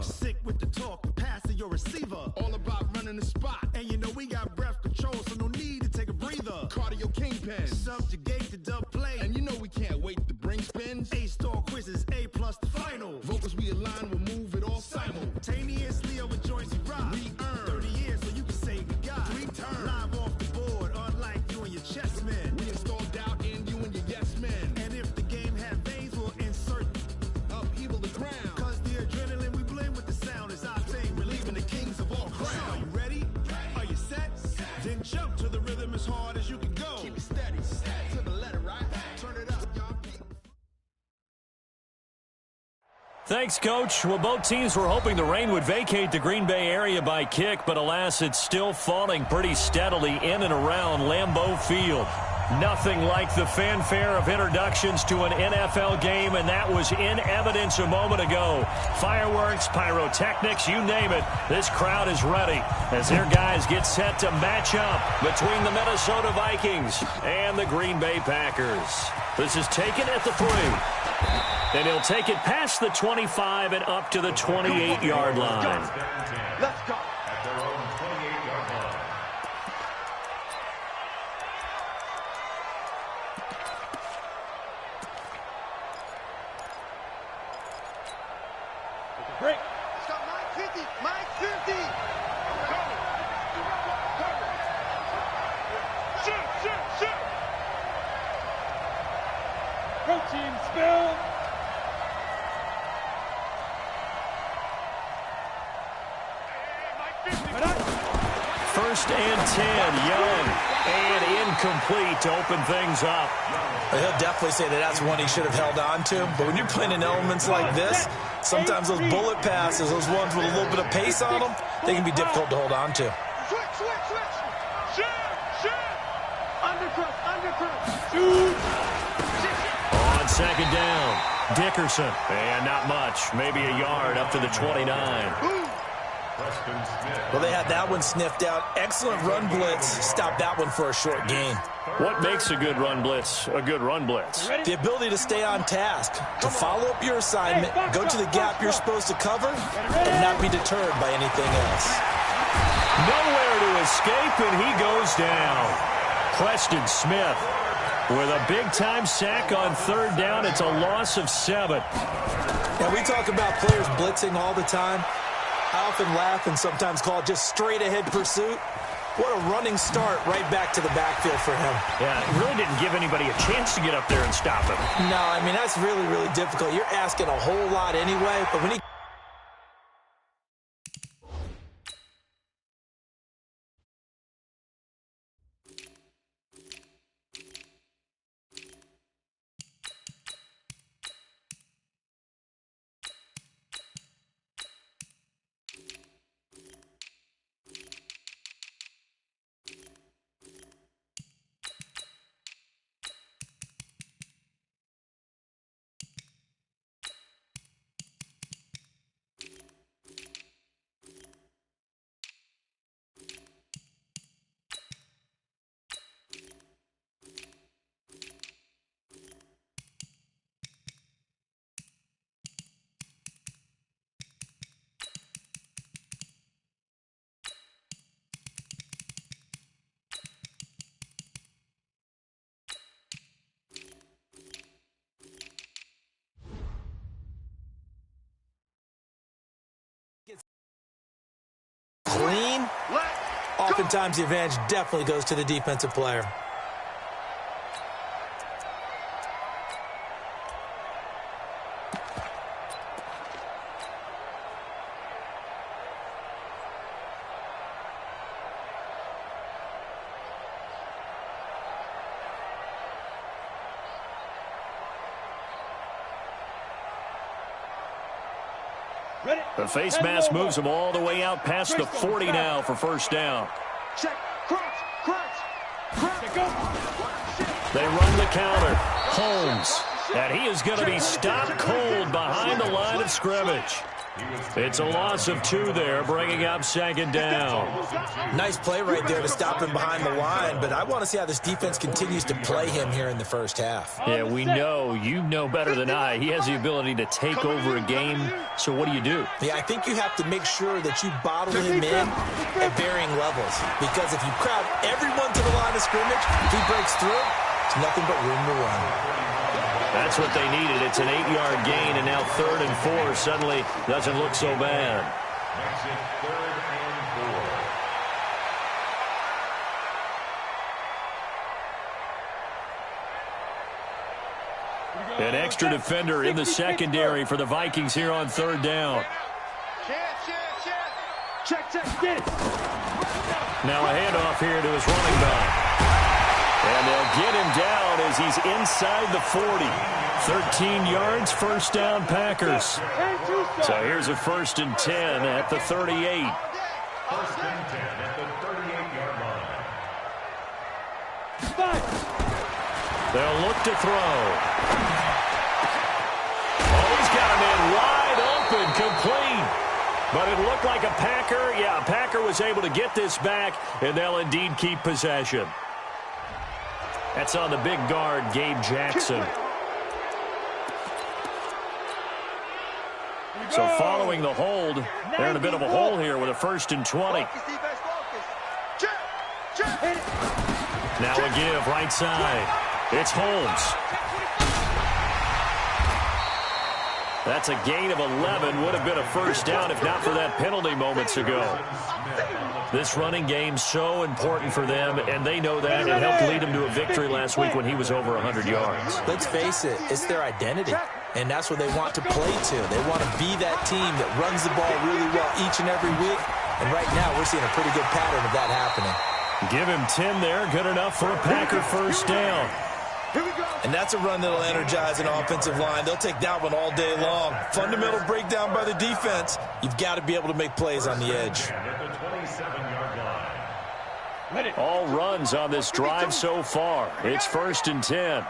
Sick with the talk, passing your receiver. All about running the spot. And you know we got breath control, so no need to take a breather. Cardio kingpin. Subjugate the dub play. And you know we can't wait to bring spins. A-star quizzes, A+ the final. Vocals we align, we'll move it all simultaneously over joints we rock. We earn 30 years so you can say we got 3 turns. Live off the board, unlike you and your chess men. We install doubt in you and your yes men. And if the game had veins, we'll insert upheaval the ground. Cause the adrenaline we blend with the sound is our thing. Relieving the kings of all crowns. Are you ready? Are you set? Then jump to the rhythm as hard as you can go. Keep it steady, to the letter, right? Turn it up, y'all. Thanks, Coach. Well, both teams were hoping the rain would vacate the Green Bay area by kick, but alas, it's still falling pretty steadily in and around Lambeau Field. Nothing like the fanfare of introductions to an NFL game, and that was in evidence a moment ago. Fireworks, pyrotechnics, you name it. This crowd is ready as their guys get set to match up between the Minnesota Vikings and the Green Bay Packers. This is taken at the 3. And he'll take it past the 25 and up to the 28-yard line. Let's go. At their own 28-yard line. Break. Stop, Mike 50. Mike 50. Shoot. Go team, spill. First and 10, Young, and incomplete to open things up. He'll definitely say that that's one he should have held on to. But when you're playing in elements like this, sometimes those bullet passes, those ones with a little bit of pace on them, they can be difficult to hold on to. Switch. Shoot. Undercut. Shoot. On second down, Dickerson. And not much, maybe a yard up to the 29. Well, they had that one sniffed out. Excellent run blitz. Stopped that one for a short gain. What makes a good run blitz a good run blitz? The ability to stay on task, to follow up your assignment, go to the gap you're supposed to cover, and not be deterred by anything else. Nowhere to escape, and he goes down. Preston Smith with a big-time sack on third down. It's a loss of 7. And we talk about players blitzing all the time. I often laugh and sometimes call it just straight-ahead pursuit. What a running start right back to the backfield for him. Yeah, it really didn't give anybody a chance to get up there and stop him. No, I mean, that's really, really difficult. You're asking a whole lot anyway, but when he... clean, oftentimes the advantage definitely goes to the defensive player. The face mask moves him all the way out past the 40 now for first down. Check. Crunch. They run the counter. Holmes. And he is going to be stopped cold behind the line of scrimmage. It's a loss of 2 there, bringing up second down. Nice play right there to stop him behind the line, but I want to see how this defense continues to play him here in the first half. Yeah, we know, you know better than I, he has the ability to take over a game, so what do? Yeah, I think you have to make sure that you bottle him in at varying levels, because if you crowd everyone to the line of scrimmage, if he breaks through, there's nothing but room to run. That's what they needed. It's an 8-yard gain, and now 3rd and 4 suddenly doesn't look so bad. Makes it 3rd and 4. An extra defender in the secondary for the Vikings here on 3rd down. Check, get it. Now a handoff here to his running back. And they'll get him down as he's inside the 40. 13 yards, first down, Packers. So here's a 1st and 10 at the 38. 1st and 10 at the 38-yard line. They'll look to throw. Oh, he's got him in wide open, complete. But it looked like a Packer. Yeah, a Packer was able to get this back, and they'll indeed keep possession. That's on the big guard, Gabe Jackson. So following the hold, they're in a bit of a hole here with a 1st and 20. Now a give right side. It's Holmes. That's a gain of 11. Would have been a 1st down if not for that penalty moments ago. This running game so important for them, and they know that. It helped lead them to a victory last week when he was over 100 yards. Let's face it, it's their identity, and that's what they want to play to. They want to be that team that runs the ball really well each and every week, and right now we're seeing a pretty good pattern of that happening. Give him 10 there, good enough for a Packer 1st down. And that's a run that'll energize an offensive line. They'll take that one all day long. Fundamental breakdown by the defense. You've got to be able to make plays on the edge. All runs on this drive so far. It's 1st and 10.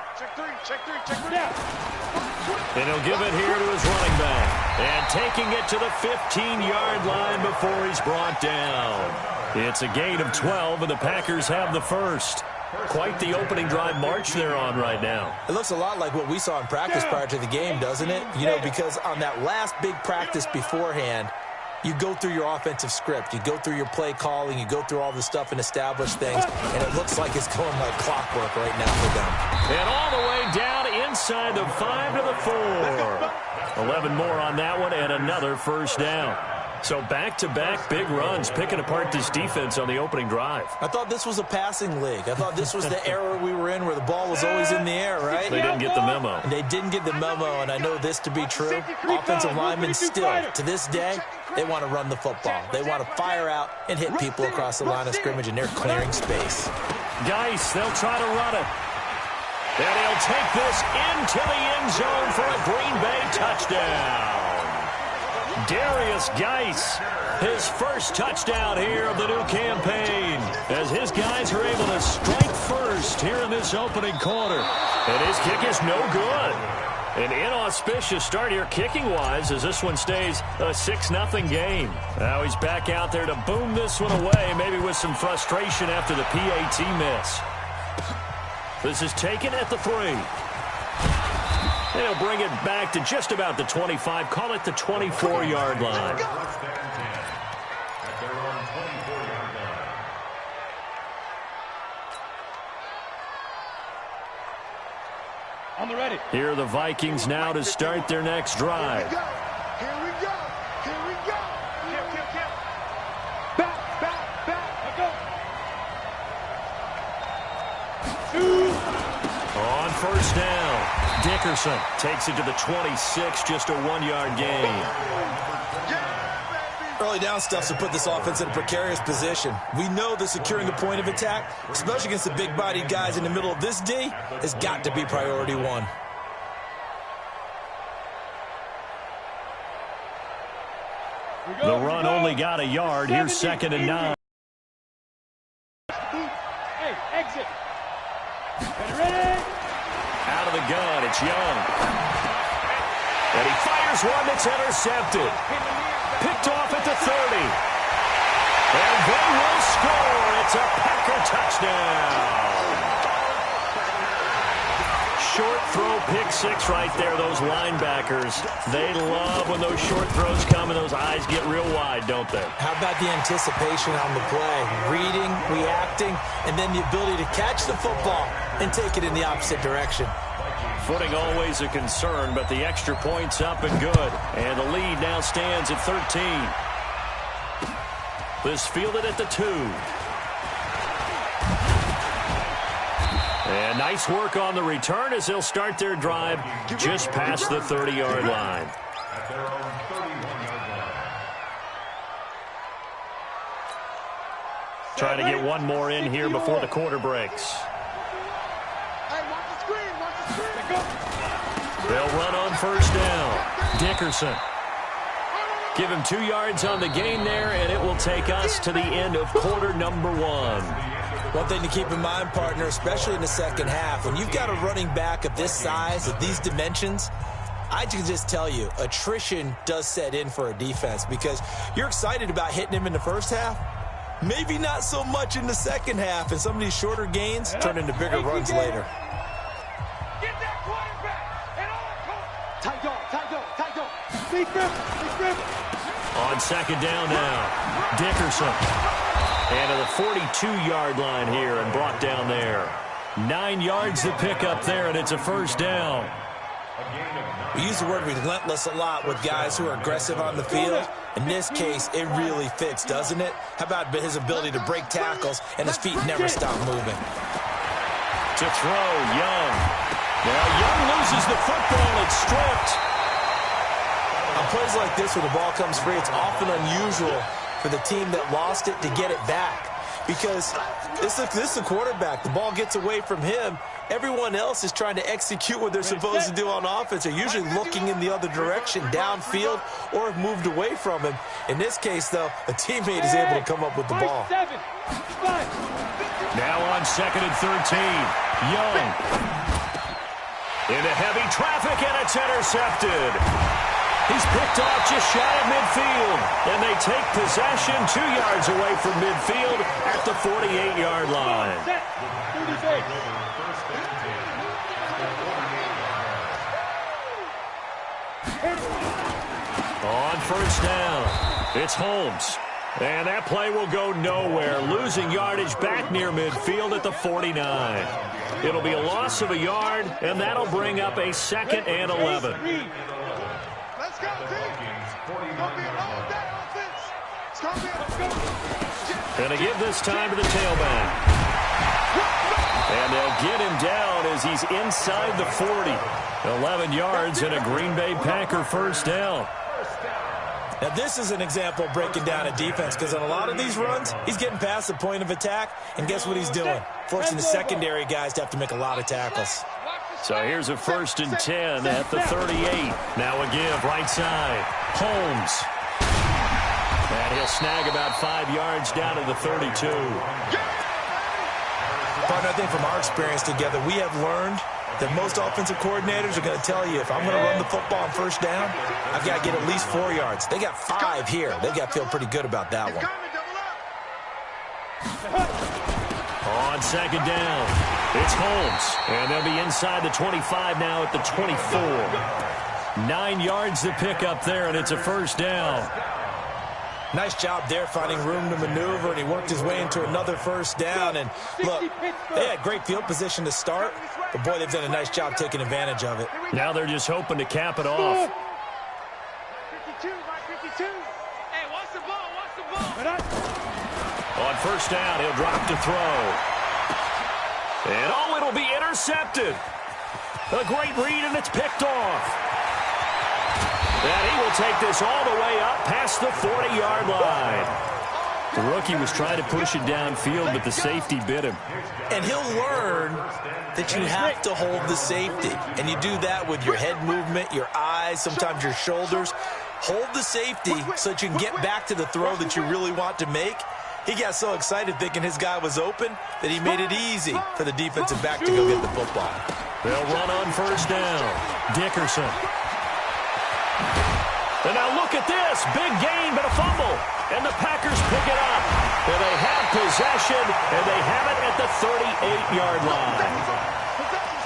And he'll give it here to his running back. And taking it to the 15-yard line before he's brought down. It's a gain of 12, and the Packers have the 1st. Quite the opening drive march they're on right now. It looks a lot like what we saw in practice prior to the game, doesn't it? You know, because on that last big practice beforehand, you go through your offensive script. You go through your play calling. You go through all the stuff and establish things. And it looks like it's going like clockwork right now for them. And all the way down inside the 5 to the 4. 11 more on that one and another 1st down. So back-to-back big runs, picking apart this defense on the opening drive. I thought this was a passing league. I thought this was the era we were in where the ball was always in the air, right? They didn't get the memo. And they didn't get the memo, and I know this to be true. Offensive linemen still, to this day, they want to run the football. They want to fire out and hit people across the line of scrimmage, and they're clearing space. Geis, they'll try to run it. And he'll take this into the end zone for a Green Bay touchdown. Darius Geis, his 1st touchdown here of the new campaign, as his guys are able to strike first here in this opening quarter. And his kick is no good. An inauspicious start here kicking-wise as this one stays a 6-0 game. Now he's back out there to boom this one away, maybe with some frustration after the PAT miss. This is taken at the 3. They'll bring it back to just about the 25. Call it the 24-yard line. On the ready. Here are the Vikings now to start their next drive. Here we go. Back. Let go. On 1st down, Dickerson takes it to the 26, just a 1-yard gain. Early down stuff to put this offense in a precarious position. We know that securing a point of attack, especially against the big-bodied guys in the middle of this D, has got to be priority 1. The run only got a yard. Here's 2nd and 9. Hey, exit. Ready? Out of the gun, it's Young. And he fires one that's intercepted. Picked off at the 30. And they will score. It's a Packer touchdown. Short throw, pick six right there, those linebackers. They love when those short throws come and those eyes get real wide, don't they? How about the anticipation on the play? Reading, reacting, and then the ability to catch the football and take it in the opposite direction. Footing always a concern, but the extra point's up and good. And the lead now stands at 13. This fielded at the 2. And nice work on the return as they'll start their drive just past the 30-yard line. Trying to get one more in here before the quarter breaks. They'll run on first down. Dickerson. Give him 2 yards on the gain there, and it will take us to the end of quarter number 1. One thing to keep in mind, partner, especially in the second half, when you've got a running back of this size, of these dimensions, I can just tell you, attrition does set in for a defense because you're excited about hitting him in the first half. Maybe not so much in the second half, and some of these shorter gains turn into bigger runs later. Get that quarterback and all tight dog. Big rip. On second down now, Dickerson. And to the 42-yard line here and brought down there. 9 yards to pick up there, and it's a first down. We use the word relentless a lot with guys who are aggressive on the field. In this case, it really fits, doesn't it? How about his ability to break tackles and his feet never stop moving? To throw, Young. Now Young loses the football. It's stripped. On plays like this where the ball comes free, it's often unusual for the team that lost it to get it back. Because this is the quarterback. The ball gets away from him. Everyone else is trying to execute what they're supposed to do on offense. They're usually looking in the other direction, downfield, or have moved away from him. In this case, though, a teammate is able to come up with the ball. Now on second and 13, Young. Into heavy traffic, and it's intercepted. He's picked off just shy of midfield, and they take possession 2 yards away from midfield at the 48-yard line. On first down, it's Holmes. And that play will go nowhere, losing yardage back near midfield at the 49. It'll be a loss of a yard, and that'll bring up a 2nd and 11. Let's go, team. It's gonna be a long day, offense. It's gonna be a Gonna give this time to the tailback. And they'll get him down as he's inside the 40. 11 yards and a Green Bay Packer first down. Now, this is an example of breaking down a defense because on a lot of these runs, he's getting past the point of attack, and guess what he's doing? Forcing the secondary guys to have to make a lot of tackles. So here's a 1st and 10 at the 38. Now a give right side. Holmes. And he'll snag about 5 yards down to the 32. Partner, I think from our experience together, we have learned that most offensive coordinators are going to tell you, if I'm going to run the football on first down, I've got to get at least 4 yards. They got 5 here. They've got to feel pretty good about that one. On second down, it's Holmes. And they'll be inside the 25 now at the 24. 9 yards to pick up there, and it's a first down. Nice job there finding room to maneuver, and he worked his way into another first down. And look, they had great field position to start, but boy, they've done a nice job taking advantage of it. Now they're just hoping to cap it off. 52, my 52. Hey, what's the ball? On first down, he'll drop to throw. And oh, it'll be intercepted. A great read, and it's picked off. And he will take this all the way up past the 40-yard line. The rookie was trying to push it downfield, but the safety bit him. And he'll learn that you have to hold the safety. And you do that with your head movement, your eyes, sometimes your shoulders. Hold the safety so that you can get back to the throw that you really want to make. He got so excited thinking his guy was open that he made it easy for the defensive back to go get the football. They'll run on first down. Dickerson. And now look at this. Big gain, but a fumble. And the Packers pick it up. And they have possession, and they have it at the 38-yard line.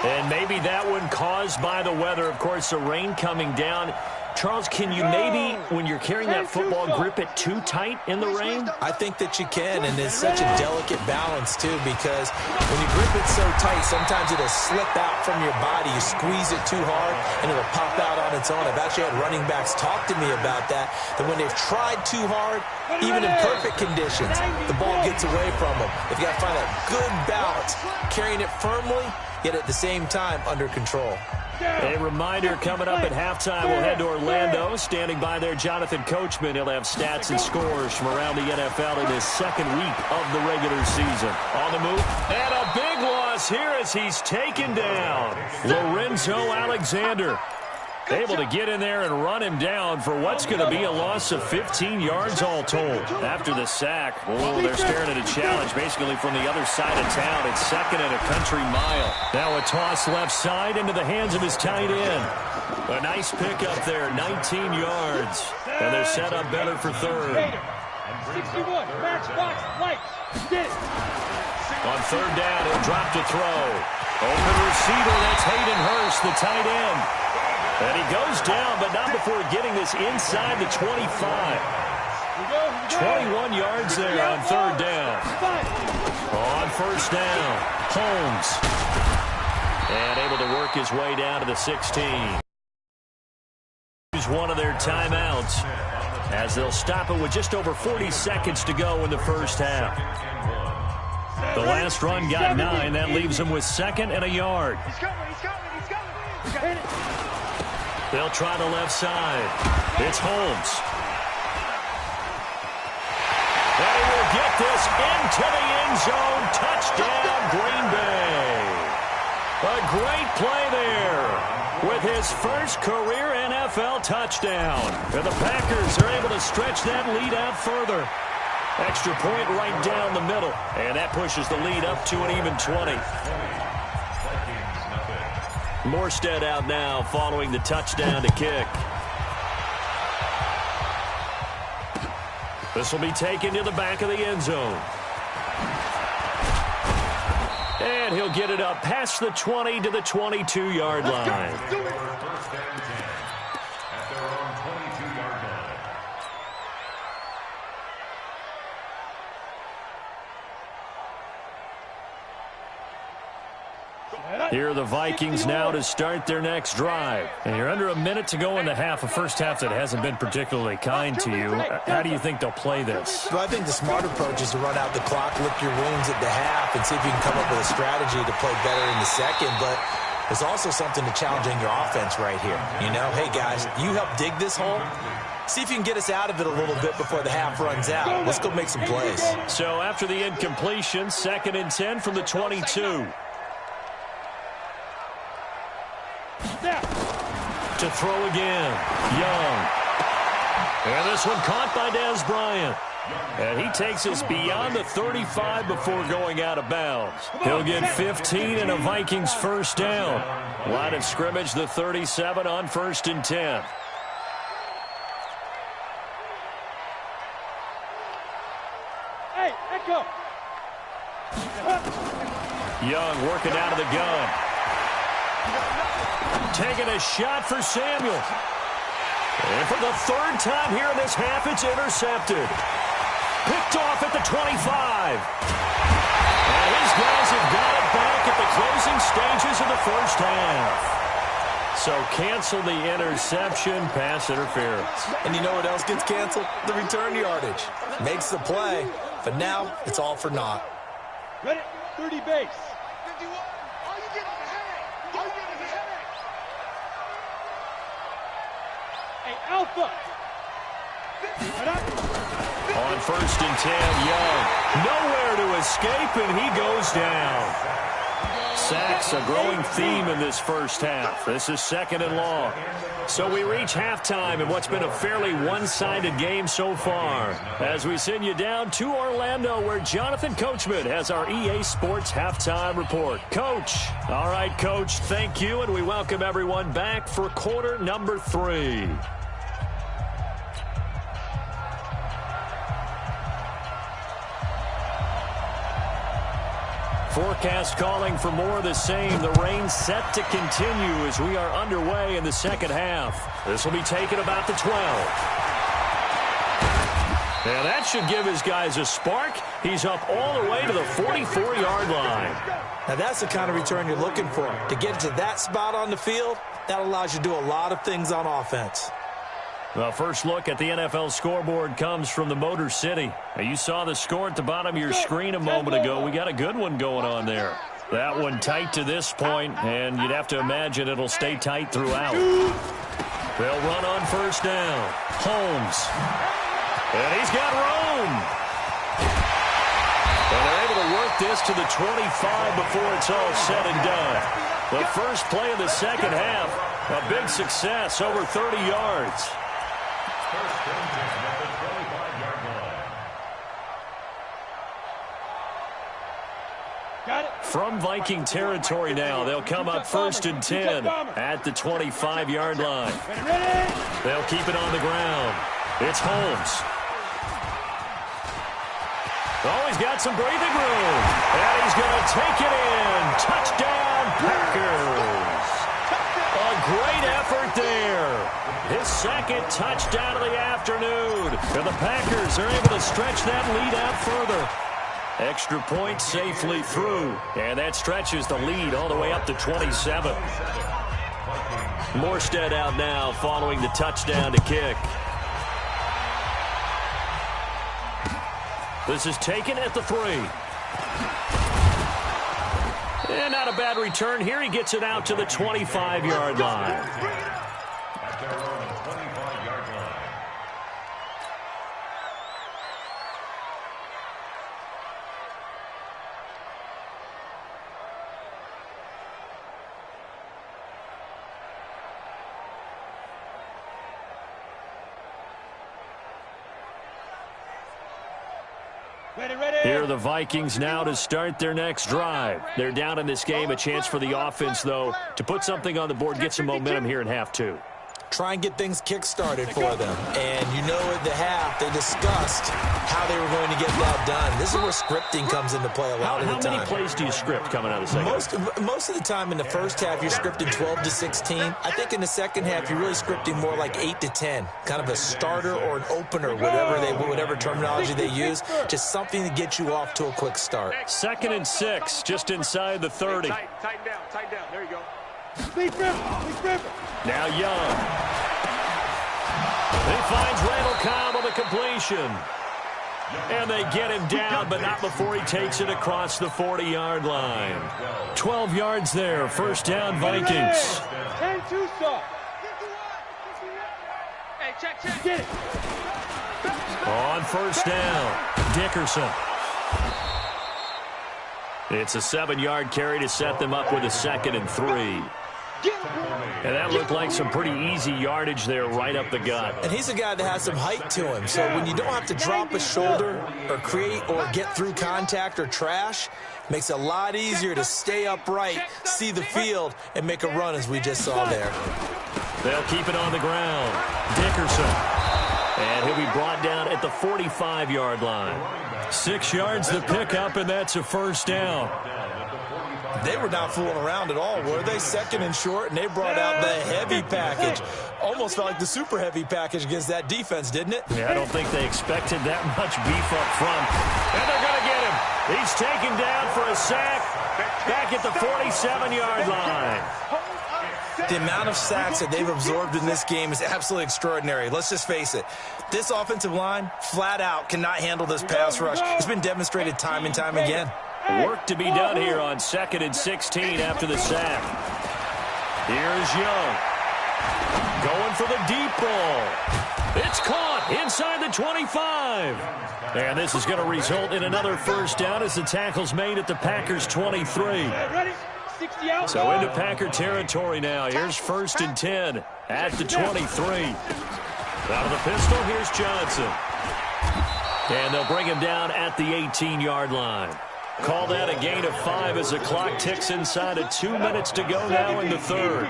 And maybe that one caused by the weather. Of course, the rain coming down. Charles, can you maybe, when you're carrying that football, grip it too tight in the rain? I think that you can, and it's such a delicate balance, too, because when you grip it so tight, sometimes it'll slip out from your body. You squeeze it too hard, and it'll pop out on its own. I've actually had running backs talk to me about that when they've tried too hard, even in perfect conditions, the ball gets away from them. They've got to find that good balance, carrying it firmly, yet at the same time under control. A reminder coming up at halftime. We'll head to Orlando. Standing by there, Jonathan Coachman. He'll have stats and scores from around the NFL in his second week of the regular season. On the move. And a big loss here as he's taken down. Lorenzo Alexander. Able to get in there and run him down for what's going to be a loss of 15 yards all told. After the sack, oh, they're staring at a challenge basically from the other side of town. It's second and a country mile. Now a toss left side into the hands of his tight end. A nice pickup there, 19 yards. And they're set up better for third. 61, match box, lights, get it. On third down, he'll drop to throw. Open receiver, that's Hayden Hurst, the tight end. And he goes down, but not before getting this inside the 25. 21 yards there on third down. On first down, Holmes. And able to work his way down to the 16. Use one of their timeouts as they'll stop it with just over 40 seconds to go in the first half. The last run got 9. That leaves them with second and a yard. He's coming. They'll try the left side. It's Holmes. And he will get this into the end zone. Touchdown, Green Bay. A great play there with his first career NFL touchdown. And the Packers are able to stretch that lead out further. Extra point right down the middle. And that pushes the lead up to an even 20. Morstead out now following the touchdown to kick. This will be taken to the back of the end zone. And he'll get it up past the 20 to the 22-yard line. First and 10 at their own 22-yard line. Here are the Vikings now to start their next drive. And you're under a minute to go in the half, a first half that hasn't been particularly kind to you. How do you think they'll play this? Well, I think the smart approach is to run out the clock, lick your wounds at the half, and see if you can come up with a strategy to play better in the second. But there's also something to challenging your offense right here. You know, hey, guys, you help dig this hole. See if you can get us out of it a little bit before the half runs out. Let's go make some plays. So after the incompletion, second and 10 from the 22. To throw again, Young. And this one caught by Dez Bryant. And he takes us beyond the 35 before going out of bounds. He'll get 15 and a Vikings first down. Line of scrimmage, the 37 on first and 10. Hey, Echo. Young working out of the gun. Taking a shot for Samuel. And for the third time here in this half, it's intercepted. Picked off at the 25. And his guys have got it back at the closing stages of the first half. So cancel the interception, pass interference. And you know what else gets canceled? The return yardage. Makes the play, but now it's all for naught. Ready? 30 base. 51. Are you getting the headache? Are you getting the headache? Hey, Alpha. On first and 10, Young. Nowhere to escape, and he goes down. Sacks, a growing theme in this first half. This is second and long. So we reach halftime in what's been a fairly one-sided game so far. As we send you down to Orlando, where Jonathan Coachman has our EA Sports Halftime Report. Coach. All right, Coach, thank you, and we welcome everyone back for quarter number 3. forecast calling for more of the same. The rain set to continue as we are underway in the second half. This will be taken about the 12. And that should give his guys a spark. He's up all the way to the 44-yard line. Now that's the kind of return you're looking for. To get to that spot on the field, that allows you to do a lot of things on offense. The first look at the NFL scoreboard comes from the Motor City. Now, you saw the score at the bottom of your screen a moment ago. We got a good one going on there. That one tight to this point, and you'd have to imagine it'll stay tight throughout. They'll run on first down. Holmes. And he's got room. And they're able to work this to the 25 before it's all said and done. The first play of the second half, a big success, over 30 yards. From Viking territory now, they'll come up first and 10 at the 25-yard line. They'll keep it on the ground. It's Holmes. Oh, he's got some breathing room. And he's going to take it in. Touchdown, Packers. A great effort there. His second touchdown of the afternoon. And the Packers are able to stretch that lead out further. Extra point safely through. And that stretches the lead all the way up to 27. Morstead out now following the touchdown to kick. This is taken at the 3. And not a bad return here. He gets it out to the 25-yard line. At their own 25-yard line. Here are the Vikings now to start their next drive. They're down in this game. A chance for the offense, though, to put something on the board, get some momentum here in half 2. Try and get things kick-started for them. And you know at the half, they discussed how they were going to get that done. This is where scripting comes into play a lot of the time. How many plays do you script coming out of the second half? Most of the time in the first half, you're scripting 12 to 16. I think in the second half, you're really scripting more like 8 to 10. Kind of a starter or an opener, whatever terminology they use. Just something to get you off to a quick start. 2nd and 6, just inside the 30. Tighten down. There you go. Now Young. He finds Randall Cobb on the completion. And they get him down, but not before he takes it across the 40-yard line. 12 yards there. First down, Vikings. 10-2 stop. Hey, check. Get it. On first down, Dickerson. It's a 7-yard carry to set them up with a 2nd and 3. And that looked like some pretty easy yardage there right up the gut. And he's a guy that has some height to him. So when you don't have to drop a shoulder or create or get through contact or trash, makes it a lot easier to stay upright, see the field, and make a run as we just saw there. They'll keep it on the ground. Dickerson. And he'll be brought down at the 45-yard line. 6 yards the pickup, and that's a first down. They were not fooling around at all, were they? 2nd and short, and they brought out the heavy package. Almost felt like the super heavy package against that defense, didn't it? Yeah, I don't think they expected that much beef up front. And they're going to get him. He's taken down for a sack back at the 47-yard line. The amount of sacks that they've absorbed in this game is absolutely extraordinary. Let's just face it. This offensive line, flat out, cannot handle this pass rush. It's been demonstrated time and time again. Work to be done here on 2nd and 16 after the sack. Here's Young. Going for the deep ball. It's caught inside the 25. And this is going to result in another first down as the tackle's made at the Packers' 23. So into Packer territory now. Here's 1st and 10 at the 23. Out of the pistol, here's Johnson. And they'll bring him down at the 18-yard line. Call that a gain of 5 as the clock ticks inside of 2 minutes to go now in the 3rd.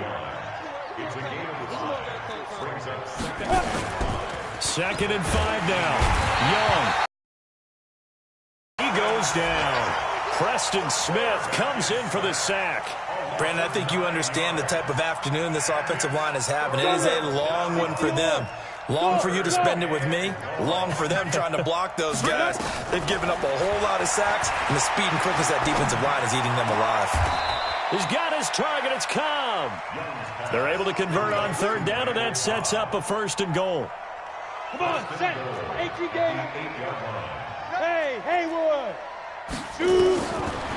2nd and 5 now. Young. He goes down. Preston Smith comes in for the sack. Brandon, I think you understand the type of afternoon this offensive line is having. It is a long one for them. Long for you to spend it with me. Long for them trying to block those guys. They've given up a whole lot of sacks, and the speed and quickness of that defensive line is eating them alive. He's got his target. It's Cobb. They're able to convert on third down, and that sets up a 1st and goal. Come on, set. 18 game. Hey, Haywood. Shoot.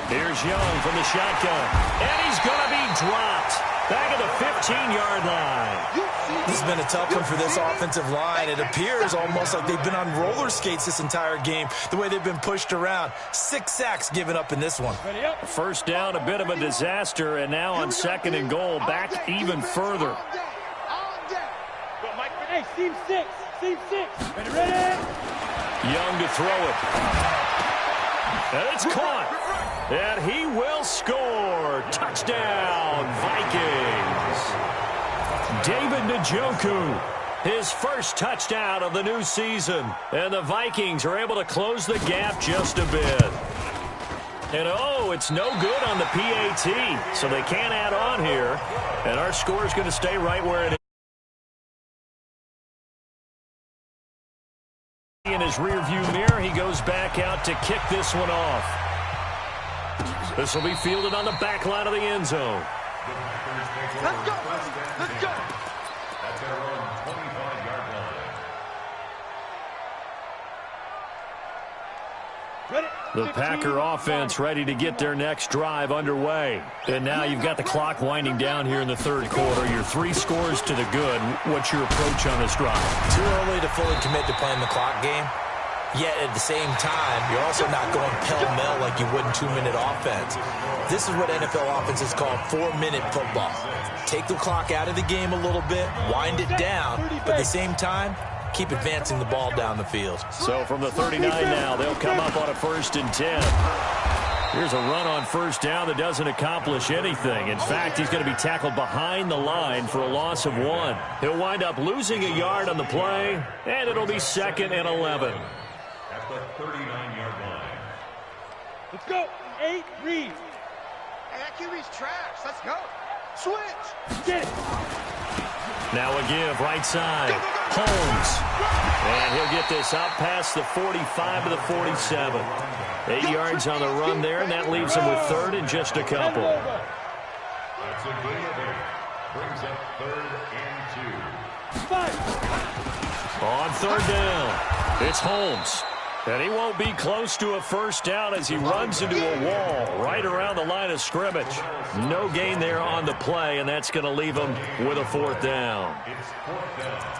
Here's Young from the shotgun. And he's going to be dropped. Back at the 15-yard line. This has been a tough one for this offensive line. It appears almost like they've been on roller skates this entire game, the way they've been pushed around. 6 sacks given up in this one. First down, a bit of a disaster, and now on 2nd and goal, back even further. Hey, seam 6. Seam 6. Ready? Young to throw it. And it's caught. And he will score. Touchdown, Vikings. David Njoku, his first touchdown of the new season. And the Vikings are able to close the gap just a bit. And, oh, it's no good on the PAT, so they can't add on here. And our score is going to stay right where it is. In his rearview mirror, he goes back out to kick this one off. This will be fielded on the back line of the end zone. Let's go. Let's go. At their own 25-yard line. Ready? The Packer offense ready to get their next drive underway. And now you've got the clock winding down here in the 3rd quarter. Your 3 scores to the good. What's your approach on this drive? Too early to fully commit to playing the clock game. Yet at the same time, you're also not going pell-mell like you would in 2-minute offense. This is what NFL offenses call 4-minute football. Take the clock out of the game a little bit, wind it down, but at the same time, keep advancing the ball down the field. So from the 39 now, they'll come up on a 1st and 10. Here's a run on 1st down that doesn't accomplish anything. In fact, he's going to be tackled behind the line for a loss of 1. He'll wind up losing a yard on the play, and it'll be 2nd and 11. At the 39-yard line. Let's go. 8, read. Hey, that QB's trash. Let's go. Switch. Get it. Now a give, right side. Holmes. And he'll get this out past the 45 to the 47. 8 yards on the run there, and that leaves him with 3rd and just a couple. That's a gain of 8. Brings up 3rd and 2. On 3rd down, it's Holmes. And he won't be close to a 1st down as he runs into a wall right around the line of scrimmage. No gain there on the play, and that's going to leave him with a 4th down. It's 4th down.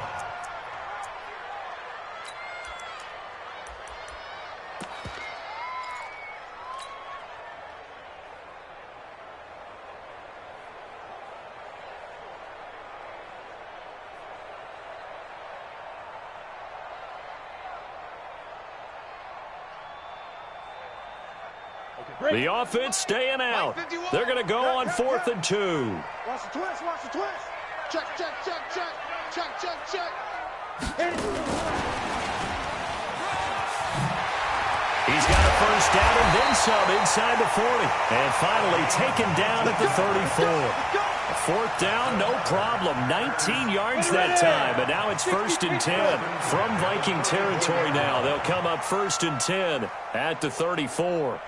The offense staying out. They're going to go on 4th and 2. Watch the twist. Watch the twist. Check, check, check, check. Check, check, check. Hit it. He's got a 1st down and then some inside the 40. And finally taken down at the 34. 4th down, no problem. 19 yards that time. And now it's 1st and 10 from Viking territory now. They'll come up 1st and 10 at the 34.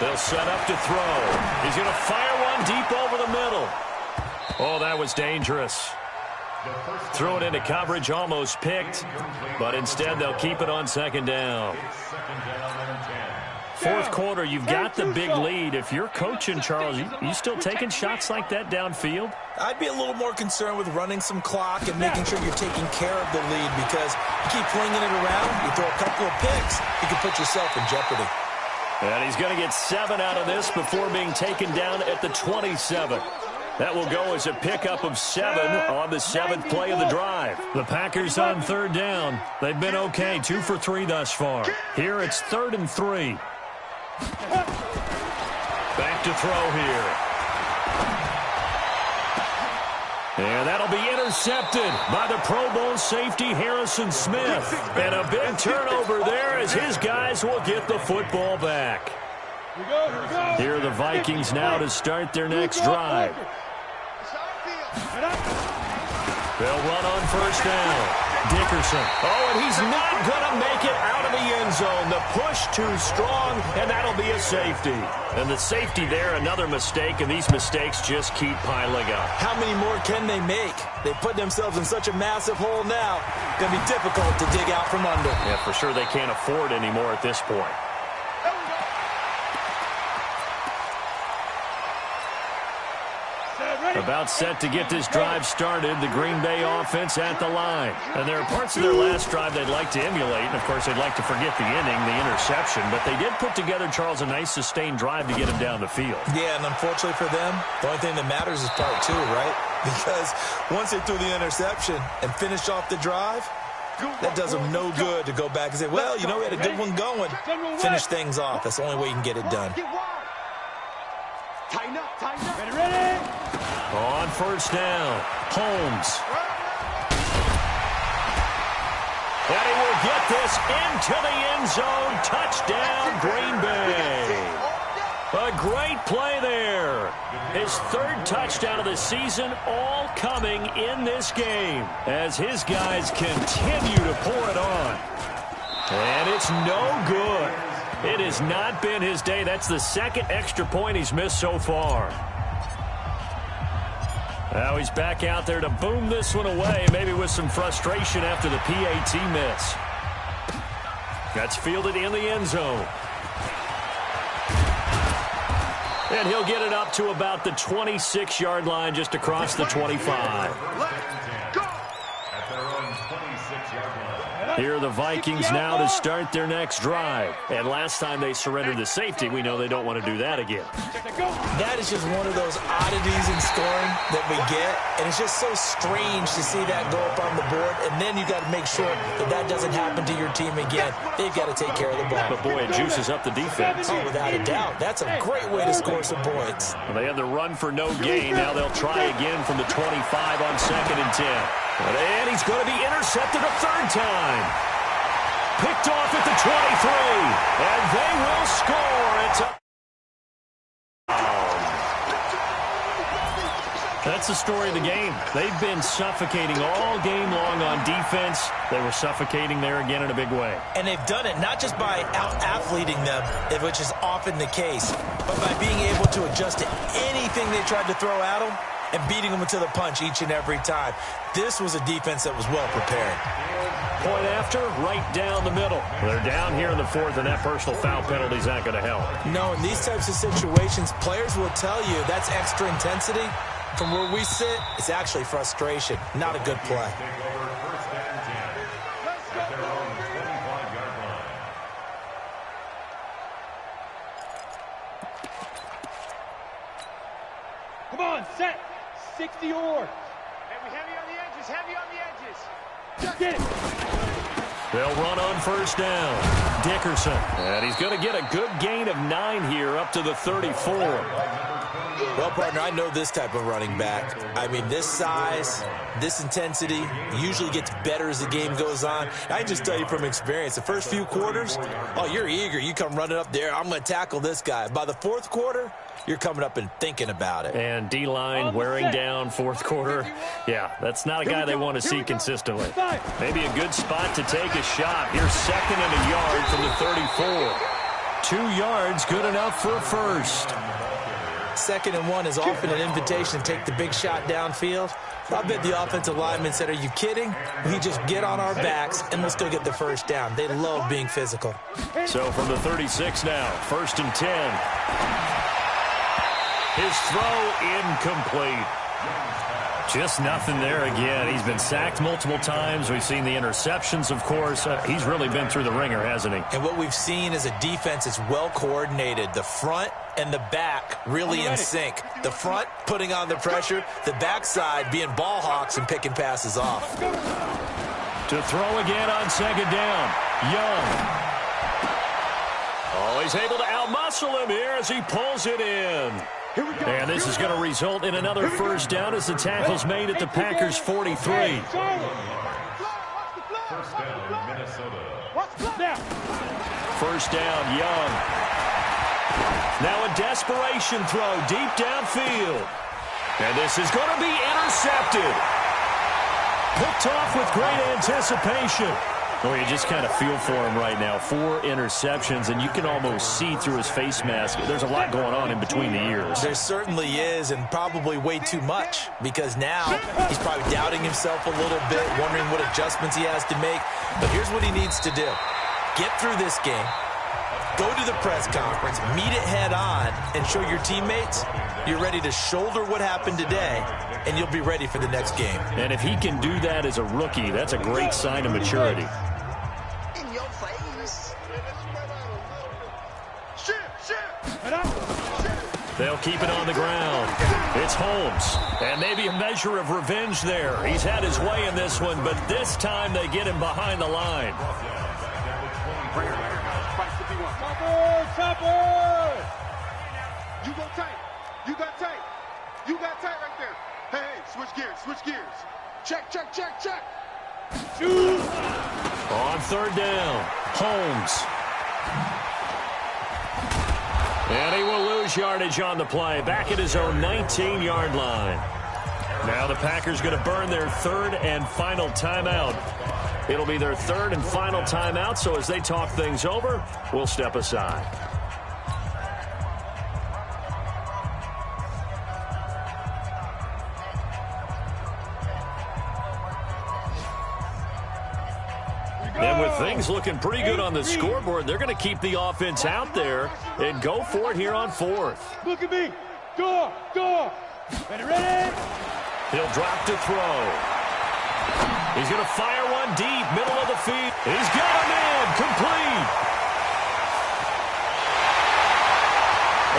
They'll set up to throw. He's going to fire one deep over the middle. Oh, that was dangerous. Threw it into coverage, almost picked, but instead they'll keep it on 2nd down. 4th quarter, you've got the big lead. If you're coaching, Charles, you still taking shots like that downfield? I'd be a little more concerned with running some clock and making sure you're taking care of the lead, because you keep flinging it around, you throw a couple of picks, you can put yourself in jeopardy. And he's going to get 7 out of this before being taken down at the 27. That will go as a pickup of 7 on the 7th play of the drive. The Packers on 3rd down. They've been okay, 2 for 3 thus far. Here it's 3rd and 3. Back to throw here. And that'll be Intercepted by the Pro Bowl safety Harrison Smith. And a big turnover there as his guys will get the football back. Here are the Vikings now to start their next drive. They'll run on first down. Dickerson. Oh, and he's not going to make it out of the end zone. The push too strong, and that'll be a safety. And the safety there, another mistake, and these mistakes just keep piling up. How many more can they make? They put themselves in such a massive hole now. Going to be difficult to dig out from under. Yeah, for sure they can't afford anymore at this point. About set to get this drive started, the Green Bay offense at the line. And there are parts of their last drive they'd like to emulate. And, of course, they'd like to forget the inning, the interception. But they did put together, Charles, a nice sustained drive to get him down the field. Yeah, and unfortunately for them, the only thing that matters is part two, right? Because once they threw the interception and finished off the drive, that does them no good to go back and say, well, you know, we had a good one going. Finish things off. That's the only way you can get it done. Tighten up, tighten up. Ready? On first down, Holmes. And he will get this into the end zone. Touchdown, Green Bay. A great play there. His third touchdown of the season, all coming in this game as his guys continue to pour it on. And it's no good. It has not been his day. That's the second extra point he's missed so far. Now he's back out there to boom this one away, maybe with some frustration after the PAT miss. That's fielded in the end zone. And he'll get it up to about the 26-yard line, just across the 25. Here are the Vikings now to start their next drive. And last time they surrendered the safety, we know they don't want to do that again. That is just one of those oddities in scoring that we get. And it's just so strange to see that go up on the board. And then you got to make sure that that doesn't happen to your team again. They've got to take care of the ball. But, boy, it juices up the defense. Oh, without a doubt. That's a great way to score some points. Well, they had the run for no gain. Now they'll try again from the 25 on 2nd and 10. And he's going to be intercepted a third time. Picked off at the 23. And they will score. It's a... That's the story of the game. They've been suffocating all game long on defense. They were suffocating there again in a big way. And they've done it not just by out-athleting them, which is often the case, but by being able to adjust to anything they tried to throw at them and beating them into the punch each and every time. This was a defense that was well prepared. Point after, right down the middle. They're down here in the fourth, and that personal foul penalty is not going to help. No, in these types of situations, players will tell you that's extra intensity. From where we sit, it's actually frustration, not a good play. Come on, set. 60 or. Heavy on the edges, heavy on the edges. Get it. They'll run on first down. Dickerson. And he's going to get a good gain of 9 here up to the 34. Well, partner, I know this type of running back. I mean, this size, this intensity usually gets better as the game goes on. I can just tell you from experience, the first few quarters, oh, you're eager. You come running up there, I'm going to tackle this guy. By the fourth quarter, you're coming up and thinking about it. And D-line wearing down fourth quarter. Yeah, that's not a guy they want to see consistently. Maybe a good spot to take a shot. Here's 2nd and a yard from the 34. 2 yards, good enough for a first. 2nd and 1 is often an invitation to take the big shot downfield. I bet the offensive lineman said, are you kidding? We just get on our backs and let's go get the first down. They love being physical. So from the 36 now, 1st and 10. His throw incomplete. Just nothing there again. He's been sacked multiple times. We've seen the interceptions, of course. He's really been through the ringer, hasn't he? And what we've seen is a defense that's well coordinated. The front and the back really in sync. The front putting on the pressure, the backside being ball hawks and picking passes off. To throw again on 2nd down. Young. Oh, he's able to outmuscle him here as he pulls it in. And this is going to result in another first down as the tackle's made at the Packers' 43. First down, Minnesota. First down, Young. Now a desperation throw deep downfield. And this is going to be intercepted. Picked off with great anticipation. Well, you just kind of feel for him right now. 4 interceptions, and you can almost see through his face mask. There's a lot going on in between the ears. There certainly is, and probably way too much, because now he's probably doubting himself a little bit, wondering what adjustments he has to make. But here's what he needs to do. Get through this game, go to the press conference, meet it head on, and show your teammates you're ready to shoulder what happened today, and you'll be ready for the next game. And if he can do that as a rookie, that's a great sign of maturity. In your face. They'll keep it on the ground. It's Holmes. And maybe a measure of revenge there. He's had his way in this one, but this time they get him behind the line. You go tight. You got tight. You got tight right there. Hey, switch gears, switch gears. Check. Shoot. On third down, Holmes. And he will lose yardage on the play, back at his own 19-yard line. Now the Packers going to burn their third and final timeout. It'll be their third and final timeout, so as they talk things over, we'll step aside. And with things looking pretty good on the scoreboard, they're going to keep the offense out there and go for it here on fourth. Look at me. Go. Ready? He'll drop to throw. He's going to fire one deep, middle of the field. He's got him in, complete.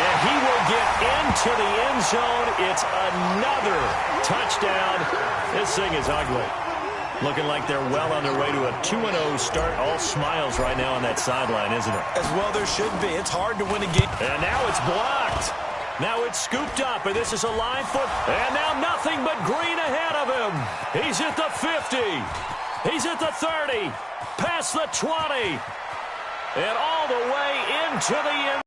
And he will get into the end zone. It's another touchdown. This thing is ugly. Looking like they're well on their way to a 2-0 start. All smiles right now on that sideline, isn't it? As well there should be. It's hard to win a game. And now it's blocked. Now it's scooped up, and this is a line foot. And now nothing but green ahead of him. He's at the 50. He's at the 30. Past the 20. And all the way into the end.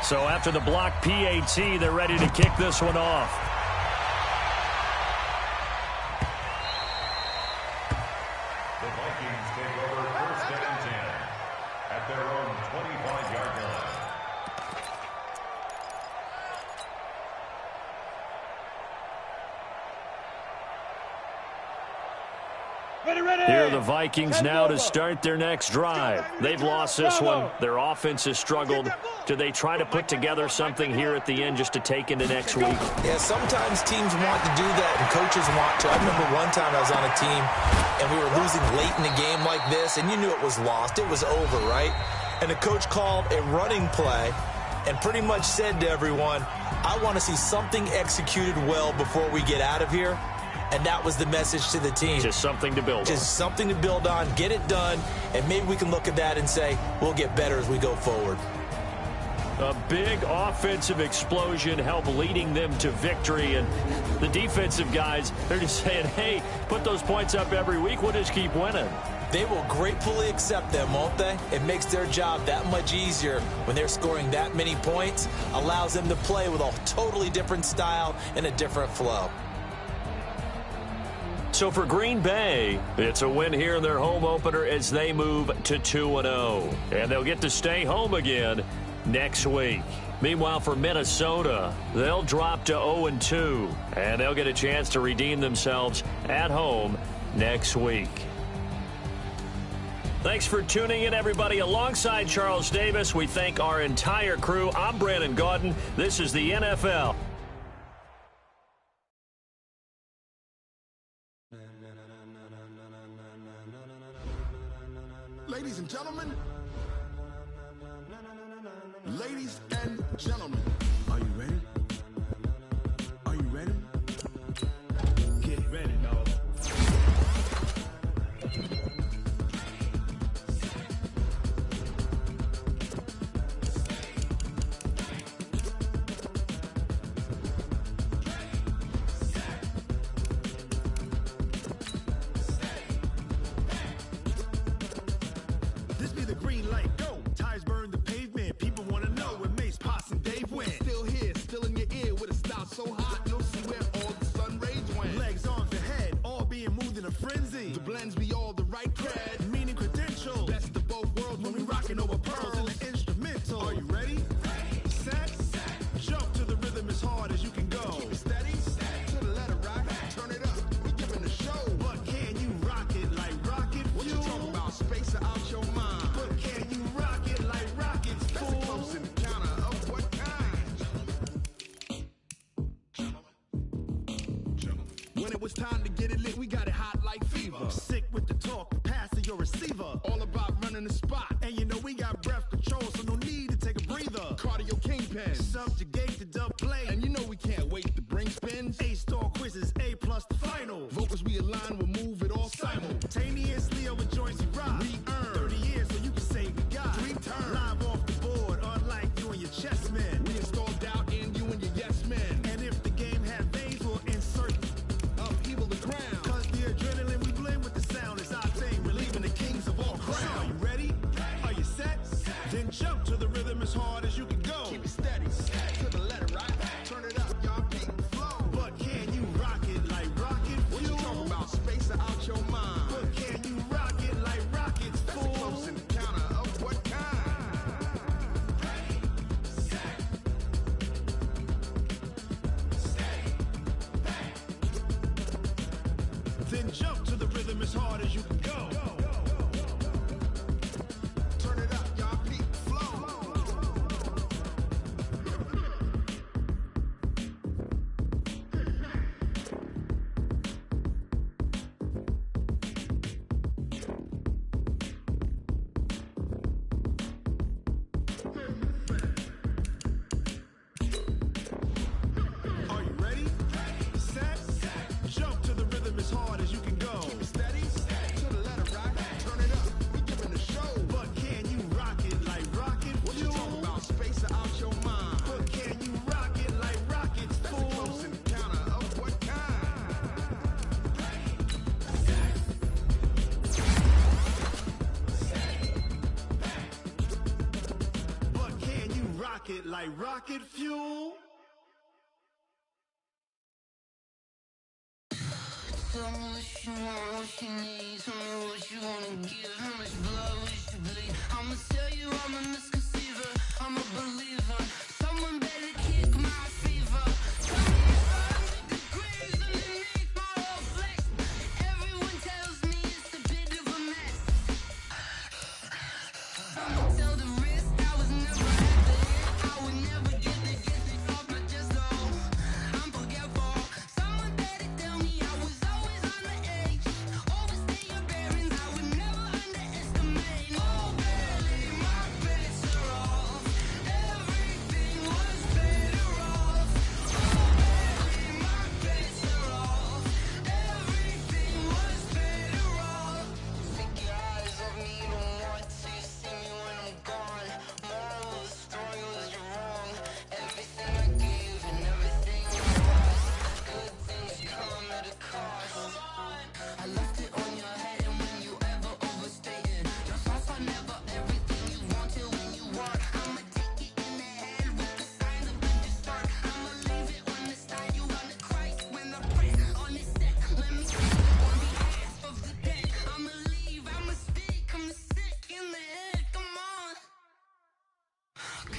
So after the block PAT, they're ready to kick this one off. The Vikings take over first and 10 at their own 25-yard line. Here are the Vikings now to start their next drive. They've lost this one. Their offense has struggled. Do they try to put together something here at the end just to take into next week? Yeah, sometimes teams want to do that and coaches want to. I remember one time I was on a team and we were losing late in a game like this, and you knew it was lost. It was over, right? And the coach called a running play and pretty much said to everyone, I want to see something executed well before we get out of here. And that was the message to the team. Just something to build on. Just something to build on, get it done, and maybe we can look at that and say, we'll get better as we go forward. A big offensive explosion helped leading them to victory. And the defensive guys, they're just saying, hey, put those points up every week. We'll just keep winning. They will gratefully accept them, won't they? It makes their job that much easier when they're scoring that many points, allows them to play with a totally different style and a different flow. So for Green Bay, it's a win here in their home opener as they move to 2-0. And they'll get to stay home again next week. Meanwhile, for Minnesota, they'll drop to 0-2. And they'll get a chance to redeem themselves at home next week. Thanks for tuning in, everybody. Alongside Charles Davis, we thank our entire crew. I'm Brandon Gaudin. This is the NFL. Ladies and gentlemen, are you ready? Are you ready? Get ready, dog. green light, go. Tires burn the pavement. People wanna know when Mace, Potts, and Dave went. Still here, still in your ear with a style so hot, you'll see where all the sun rays went. Legs on the head, all being moved in a frenzy. The blends be all the right cred, Meaning credentials. best of both worlds When we rockin' over pearls in the instrumental. Are you ready? Set. Jump to the rhythm as hard as you can go. Keep it steady, to the letter right, turn it up, we giving the show. But can you rock it like rocket What you fuel? talking about, space or out your mind? But can you rock it like rockets, That's a fool? close encounter of what kind? When it was time to get it lit, we got it hot like fever. Sick with the talk, pass to your receiver. All about running the spot, And you know we got breath control, so no need to take a breather. cardio kingpin. Subjugate the dub play. And you know we can't wait to bring spins. A-star quizzes, A plus the final. Vocals we align, we'll move it all Simultaneously over joints we rock. We earn 30 years so you can say we got 3 turns. Live off the board, unlike you and your chess men. We install doubt in you and your yes men. And if the game had veins, we'll insert. Upheaval the crown. Cause the adrenaline we blend with the sound is our thing. Relieving the kings of all crowns. Are you ready? Are you set? Then jump to the rhythm as hard as you can go. Keep it steady, to the letter right. Turn it up, y'all beat the flow. But can you rock it like rocket What you fuel? talking about, space or out your mind? But can you rock it like rockets, That's a fool? close encounter of what kind? Then jump to the rhythm as hard as you can go. Turn it up, y'all beat the flow. Are you ready? Set. Jump to the rhythm as hard as you can go. Keep it steady, to the letter right. Turn it up, we giving the show. But can you rock it like rocket What you fuel? talking about, space or out your mind? But can you rock it like rockets, That's a fool? close encounter of what kind? But can you rock it like rocket fuel? Tell me what you want, what you need. Tell me what you wanna give. How much blood would you bleed? I'ma tell you I'm a misconceiver. I'm a believer. Someone better kick my fever. Tell me if 100 degrees underneath my whole flesh. Everyone tells me it's a bit of a mess. I'ma tell the risk I was never at the end. I would never get this off my chest though. I'm forgetful. Someone better tell me I was always on the edge. Overstay your bearings, I would never underestimate. Oh, barely, my bets are off. Everything was better off. Oh, barely, my bets are off. Everything was better off. Take your eyes off me, don't want to see me when I'm gone. Moral of the story was you're wrong. Everything I gave and everything I lost. Good things come at a cost. I left it on your head, and when you ever overstay it, your thoughts are never everything you want till when you want. I'ma take it in the head with the signs of when you start. I'ma leave it on the side, you on the Christ when the press on the set. Let me speak on behalf of the dead. I'ma leave, I'ma speak, I'm sick in the head. Come on,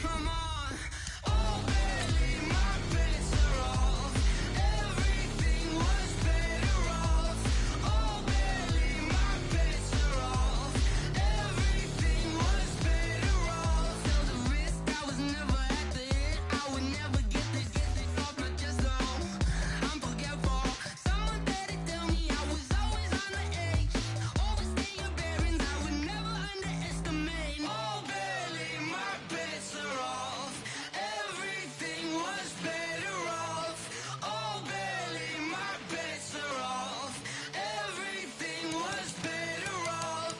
come on. Oh, barely, my bets are off. Everything was better off. Oh, barely, my bets are off. Everything was better off. Tell the risk I was never at the end. I would never get this off my chest though. I'm forgetful. Someone better tell me I was always on the edge. Overstay your bearings, I would never underestimate. Oh, barely, my bets are off. Everything was better off. Oh, barely, my bets are off. Everything was better off.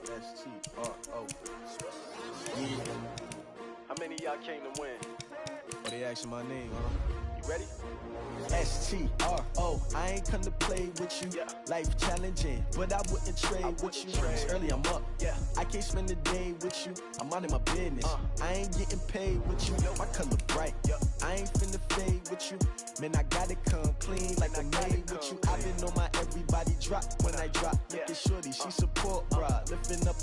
S-T-R-O. Yeah. How many of y'all came to win? Oh, they asking my name, huh? You Ready? STRO, I ain't come to play with you. Life challenging, but I wouldn't trade with you. It's early, I'm up. I can't spend the day with you. I'm out of my business. I ain't getting paid with you. My color bright. I ain't finna fade with you. Man, I gotta come clean like I made with you. I've been on my everybody drop when I drop. Look at shorty, she support ride. Lifting up,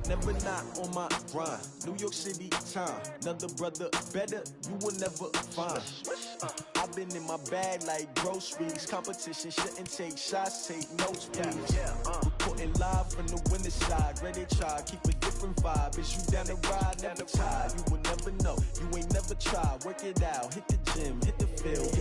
never not on my grind. New York City time, another brother better, you will never find. I've been in my bag like groceries. Competition shouldn't take shots, take notes, please. Reporting live from the winter side. Ready to try, keep a different vibe. Is you down the ride, never tired. You will never know, you ain't never tried. Work it out, hit the gym, hit the field.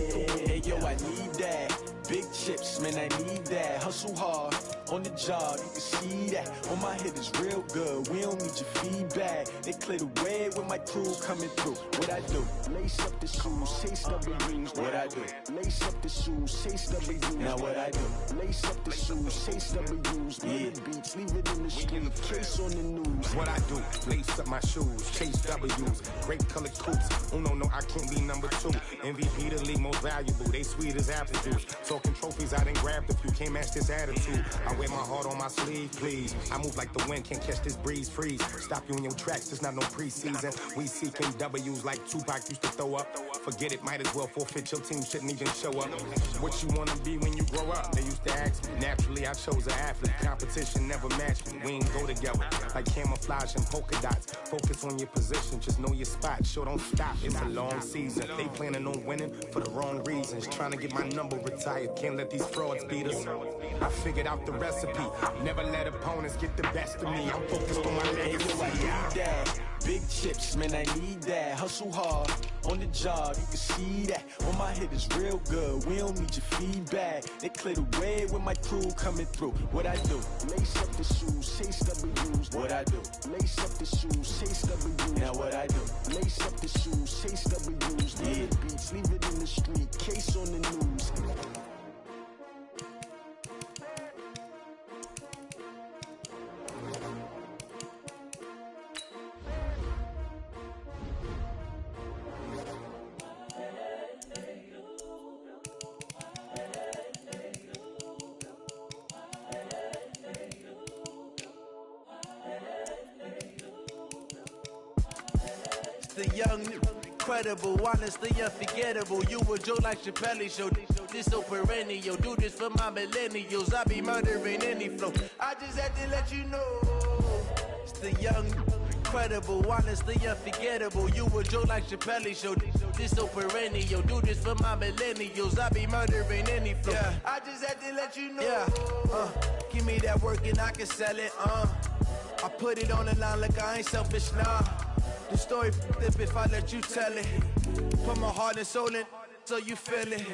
Hey, yo, I need that. Big chips, man, I need that. Hustle hard, on the job, you can see that. On my head is real good, we don't need your feedback. They clear the way with my crew coming through. What I do? Lace up the shoes, chase W's. What I do? Lace up the shoes, chase W's. Now what I do? Lace up the shoes, chase W's. Yeah, beats, leave it in the street, case on the news. What I do? Lace up my shoes, chase W's. Great colored coops. Oh no, I can't be number 2. MVP the league most valuable. They sweet as apple juice. Talking trophies, I done grabbed a few. Can't match this attitude. I wear my heart on my sleeve, please. I move like the wind, can't catch this breeze, freeze. Stop you in your tracks, there's not no preseason. We seeking W's like Tupac used to throw up. Forget it, might as well forfeit. Your team shouldn't even show up. What you wanna be when you grow up? They used to ask me. Naturally, I chose an athlete. Competition never matched me. We ain't go together like camouflage and polka dots. Focus on your position, just know your spot. Sure, don't stop. It's a long season. They planning on winning for the wrong reasons. Trying to get my number retired. Can't let these frauds beat us. I figured out the recipe. Never let opponents get the best of me. I'm focused on my legacy. Big chips, man, I need that. Hustle hard, on the job, you can see that. On my head is real good, we don't need your feedback. They clear the way with my crew coming through. What I do? Lace up the shoes, chase W's. What I do? Lace up the shoes, chase W's. Now what I do? Lace up the shoes, chase W's. Yeah, beats, leave it in the street, case on the news. The young, incredible, honestly unforgettable. You a Joe like Chappelle show. This so perennial. Do this for my millennials. I be murdering any flow. I just had to let you know. It's the young, incredible, honestly unforgettable. You a Joe like Chappelle show. This so perennial. Do this for my millennials. I be murdering any flow. Yeah. I just had to let you know. Yeah. Give me that work and I can sell it. I put it on the line like I ain't selfish, nah. The story flip if I let you tell it. Put my heart and soul in so you feel it.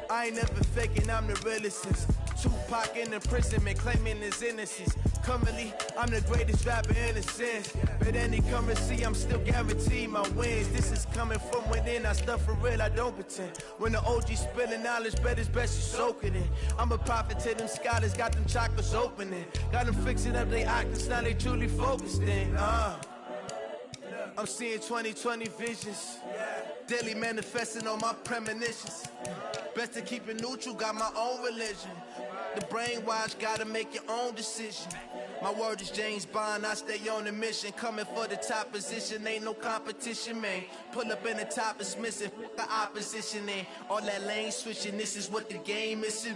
I ain't never faking, I'm the realest since Tupac in imprisonment, claiming his innocence. Currently, I'm the greatest rapper in a sense. But any currency, I'm still guaranteed my wins. This is coming from within, I stuff for real, I don't pretend. When the OG spilling knowledge, bet it's best you soak it in. I'm a prophet to them scholars, got them chakras opening. Got them fixing up they octaves, now they truly focused in. I'm seeing 2020 visions. Daily manifesting on my premonitions. Best to keep it neutral, got my own religion. The brainwash, gotta make your own decision. My word is James Bond, I stay on a mission. Coming for the top position, ain't no competition, man. Pull up in the top, it's missing, the opposition ain't. All that lane switching, this is what the game is.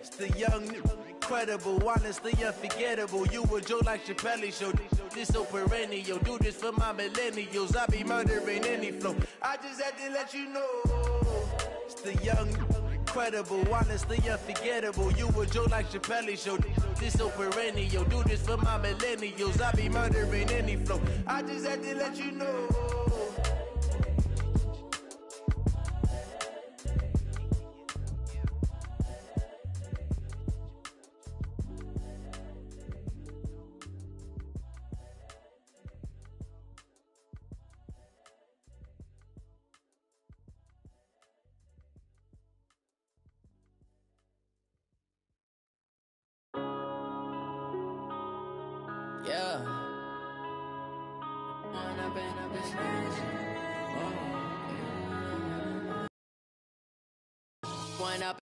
It's the young, incredible, honestly unforgettable. You a Joe like Chappelle show. This so perennial. Do this for my millennials. I be murdering any flow. I just had to let you know. It's the young, incredible, honestly unforgettable. You a Joe like Chappelle show. This so perennial. Do this for my millennials. I be murdering any flow. I just had to let you know. Yeah. Man, I've been one up.